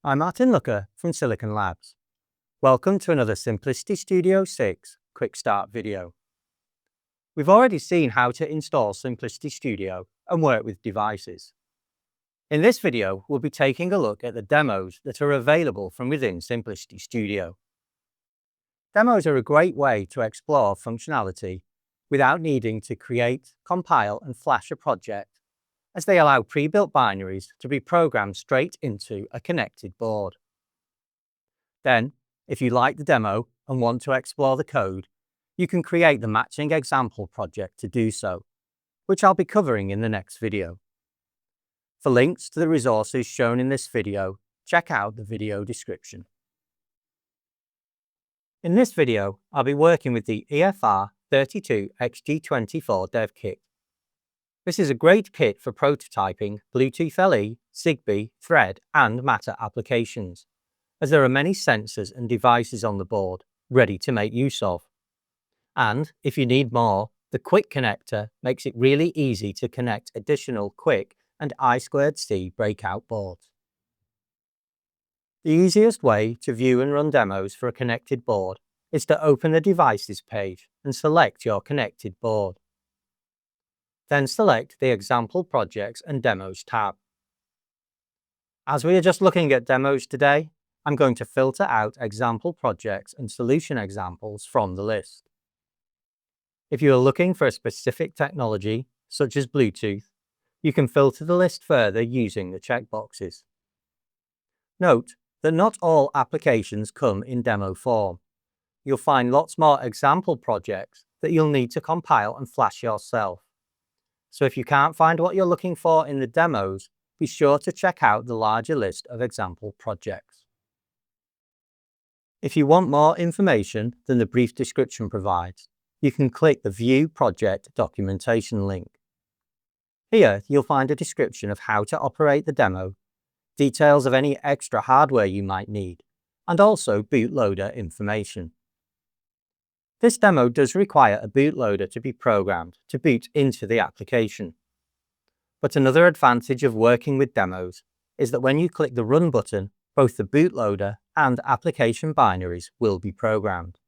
I'm Martin Looker from Silicon Labs. Welcome to another Simplicity Studio 6 Quick Start video. We've already seen how to install Simplicity Studio and work with devices. In this video, we'll be taking a look at the demos that are available from within Simplicity Studio. Demos are a great way to explore functionality without needing to create, compile, and flash a project, as they allow pre-built binaries to be programmed straight into a connected board. Then, if you like the demo and want to explore the code, you can create the matching example project to do so, which I'll be covering in the next video. For links to the resources shown in this video, check out the video description. In this video, I'll be working with the EFR32XG24 dev kit. This is a great kit for prototyping Bluetooth LE, Zigbee, Thread, and Matter applications, as there are many sensors and devices on the board ready to make use of. And if you need more, the Quick connector makes it really easy to connect additional Quick and I2C breakout boards. The easiest way to view and run demos for a connected board is to open the Devices page and select your connected board. Then select the Example Projects and Demos tab. As we are just looking at demos today, I'm going to filter out example projects and solution examples from the list. If you are looking for a specific technology, such as Bluetooth, you can filter the list further using the checkboxes. Note that not all applications come in demo form. You'll find lots more example projects that you'll need to compile and flash yourself. So if you can't find what you're looking for in the demos, be sure to check out the larger list of example projects. If you want more information than the brief description provides, you can click the View Project Documentation link. Here, you'll find a description of how to operate the demo, details of any extra hardware you might need, and also bootloader information. This demo does require a bootloader to be programmed to boot into the application. But another advantage of working with demos is that when you click the Run button, both the bootloader and application binaries will be programmed.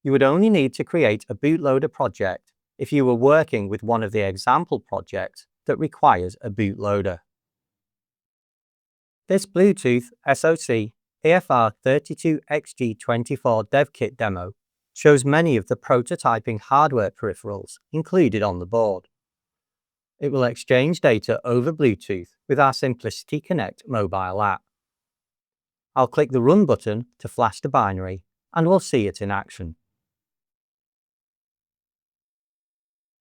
You would only need to create a bootloader project if you were working with one of the example projects that requires a bootloader. This Bluetooth SoC EFR32XG24 dev kit demo shows many of the prototyping hardware peripherals included on the board. It will exchange data over Bluetooth with our Simplicity Connect mobile app. I'll click the Run button to flash the binary, and we'll see it in action.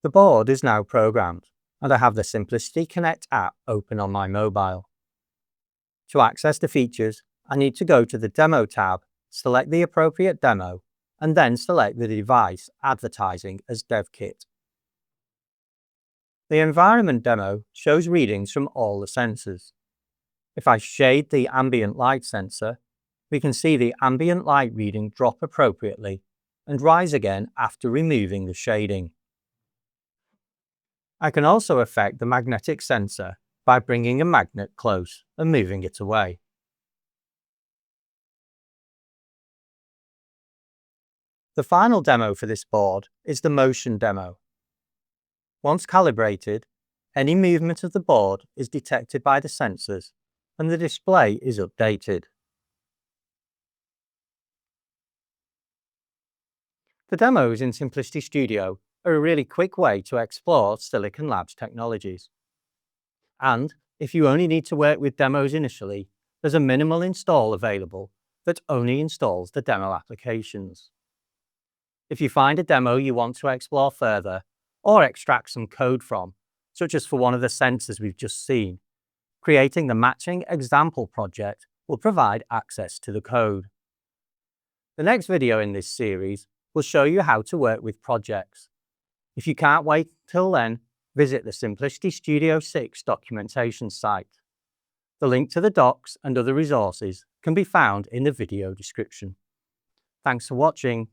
The board is now programmed, and I have the Simplicity Connect app open on my mobile. To access the features, I need to go to the Demo tab, select the appropriate demo, and then select the device advertising as DevKit. The environment demo shows readings from all the sensors. If I shade the ambient light sensor, we can see the ambient light reading drop appropriately and rise again after removing the shading. I can also affect the magnetic sensor by bringing a magnet close and moving it away. The final demo for this board is the motion demo. Once calibrated, any movement of the board is detected by the sensors and the display is updated. The demos in Simplicity Studio are a really quick way to explore Silicon Labs technologies. And if you only need to work with demos initially, there's a minimal install available that only installs the demo applications. If you find a demo you want to explore further or extract some code from, such as for one of the sensors we've just seen, creating the matching example project will provide access to the code. The next video in this series will show you how to work with projects. If you can't wait till then, visit the Simplicity Studio 6 documentation site. The link to the docs and other resources can be found in the video description. Thanks for watching.